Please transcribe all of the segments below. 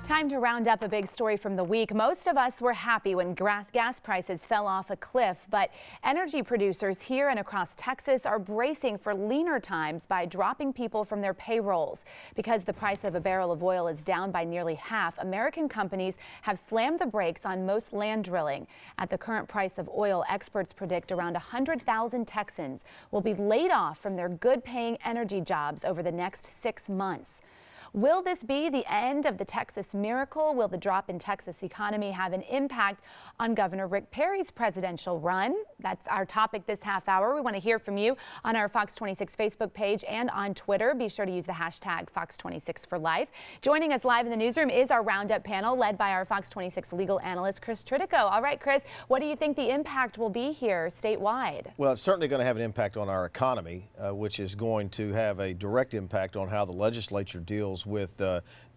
Time to round up a big story from the week. Most of us were happy when gas prices fell off a cliff, but energy producers here and across Texas are bracing for leaner times by dropping people from their payrolls. Because the price of a barrel of oil is down by nearly half, American companies have slammed the brakes on most land drilling. At the current price of oil, experts predict around 100,000 Texans will be laid off from their good-paying energy jobs over the next 6 months. Will this be the end of the Texas miracle? Will the drop in Texas economy have an impact on Governor Rick Perry's presidential run? That's our topic this half hour. We want to hear from you on our Fox 26 Facebook page and on Twitter. Be sure to use the hashtag Fox26forlife. Joining us live in the newsroom is our Roundup panel led by our Fox 26 legal analyst, Chris Tritico. All right, Chris, what do you think the impact will be here statewide? Well, it's certainly going to have an impact on our economy, which is going to have a direct impact on how the legislature deals with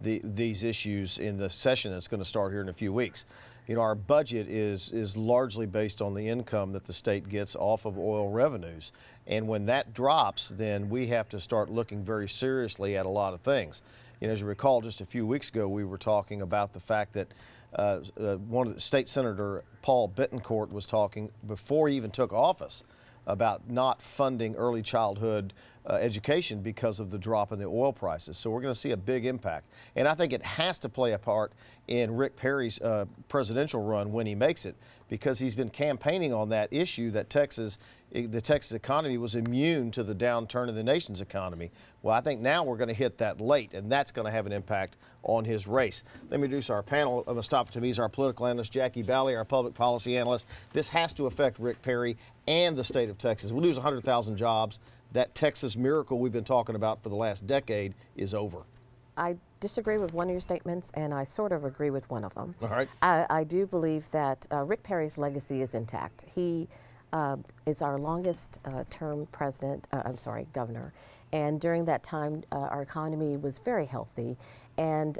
these issues in the session that's going to start here in a few weeks. You know, our budget is largely based on the income that the state gets off of oil revenues. And when that drops, then we have to start looking very seriously at a lot of things. You know, as you recall, just a few weeks ago, we were talking about the fact that one of the State Senator Paul Bettencourt was talking before he even took office about not funding early childhood education because of the drop in the oil prices. So we're going to see a big impact. And I think it has to play a part in Rick Perry's presidential run when he makes it, because he's been campaigning on that issue that the Texas economy was immune to the downturn in the nation's economy. Well, I think now we're going to hit that late, and that's going to have an impact on his race. Let me introduce our panel. Mustafa Tamiz, our political analyst, Jackie Bally, our public policy analyst. This has to affect Rick Perry and the state of Texas. We lose 100,000 jobs. That Texas miracle we've been talking about for the last decade is over. I disagree with one of your statements, and I sort of agree with one of them. All right. I do believe that Rick Perry's legacy is intact. He is our longest term governor. And during that time, our economy was very healthy, and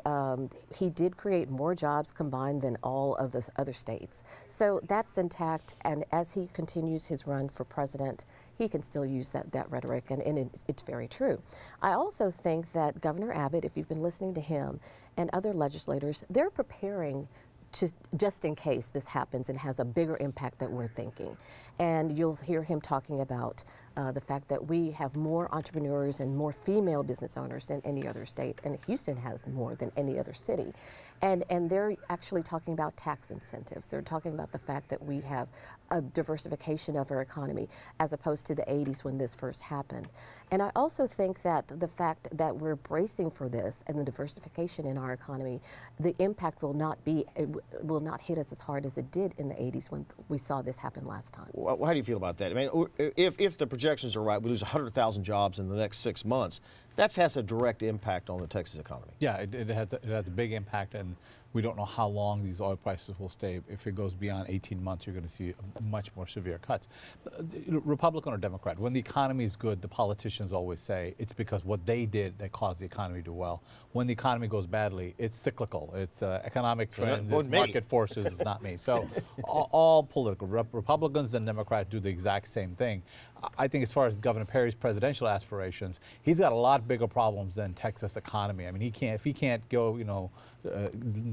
he did create more jobs combined than all of the other states. So that's intact, and as he continues his run for president, he can still use that rhetoric, and it's very true. I also think that Governor Abbott, if you've been listening to him and other legislators, they're preparing just in case this happens and has a bigger impact than we're thinking. And you'll hear him talking about the fact that we have more entrepreneurs and more female business owners than any other state, and Houston has more than any other city. And they're actually talking about tax incentives. They're talking about the fact that we have a diversification of our economy as opposed to the 80s when this first happened. And I also think that the fact that we're bracing for this and the diversification in our economy, the impact will not hit us as hard as it did in the 80s when we saw this happen last time. Well, how do you feel about that? I mean, if the projections are right, we lose 100,000 jobs in the next 6 months. That has a direct impact on the Texas economy. Yeah, it has a big impact, and we don't know how long these oil prices will stay. If it goes beyond 18 months, you're going to see much more severe cuts. Republican or Democrat, when the economy is good, the politicians always say it's because what they did that caused the economy to do well. When the economy goes badly, it's cyclical. It's economic trends, it's market forces, it's not me. So all political, Republicans and Democrats do the exact same thing. I think as far as Governor Perry's presidential aspirations, he's got a lot bigger problems than Texas economy. I mean, if he can't go,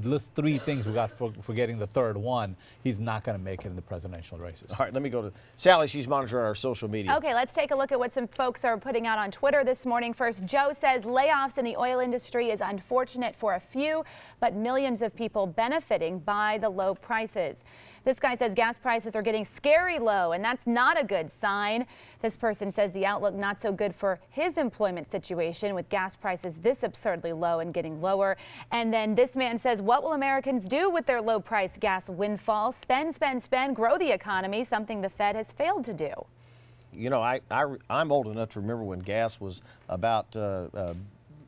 list 3 things we got forgetting the third one, he's not going to make it in the presidential races. All right, let me go to Sally. She's monitoring our social media. Okay, let's take a look at what some folks are putting out on Twitter this morning. First, Joe says layoffs in the oil industry is unfortunate for a few, but millions of people benefiting by the low prices. This guy says gas prices are getting scary low, and that's not a good sign. This person says the outlook not so good for his employment situation with gas prices this absurdly low and getting lower. And then this man says, what will Americans do with their low price gas windfall? Spend, spend, spend, grow the economy, something the Fed has failed to do. You know, I'm old enough to remember when gas was about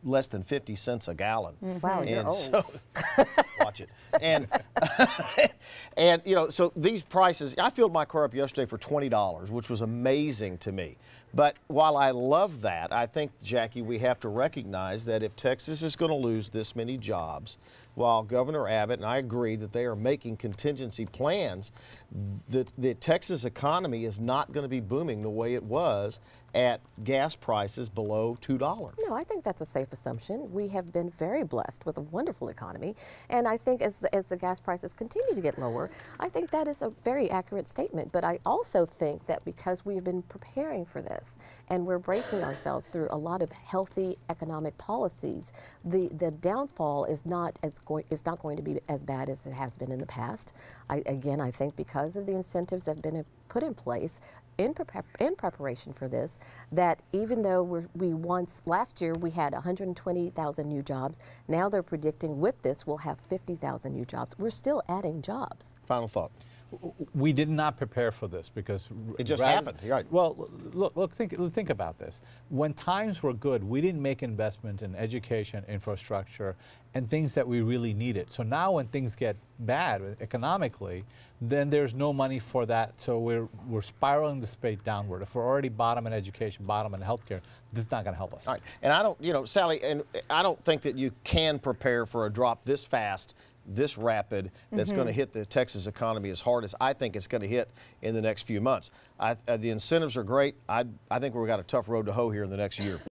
less than 50 cents a gallon. Wow, you're old. So, watch it. And so these prices, I filled my car up yesterday for $20, which was amazing to me. But while I love that, I think, Jackie, we have to recognize that if Texas is going to lose this many jobs, while Governor Abbott, and I agree that they are making contingency plans, the Texas economy is not going to be booming the way it was at gas prices below $2. No, I think that's a safe assumption. We have been very blessed with a wonderful economy, and I think as the gas prices continue to get lower, I think that is a very accurate statement. But I also think that because we have been preparing for this and we're bracing ourselves through a lot of healthy economic policies, the downfall is not going to be as bad as it has been in the past. Again, I think because of the incentives that have been put in place in preparation for this, that even though last year we had 120,000 new jobs, now they're predicting with this we'll have 50,000 new jobs. We're still adding jobs. Final thought. We did not prepare for this because it just happened. You're right. Well, look, think about this. When times were good, we didn't make investment in education, infrastructure, and things that we really needed. So now when things get bad economically, then there's no money for that. So we're spiraling the spade downward. If we're already bottom in education, bottom in healthcare, this is not going to help us. All right. And I don't, Sally, and I don't think that you can prepare for a drop this fast, this rapid, that's going to hit the Texas economy as hard as I think it's going to hit in the next few months. The incentives are great. I think we've got a tough road to hoe here in the next year.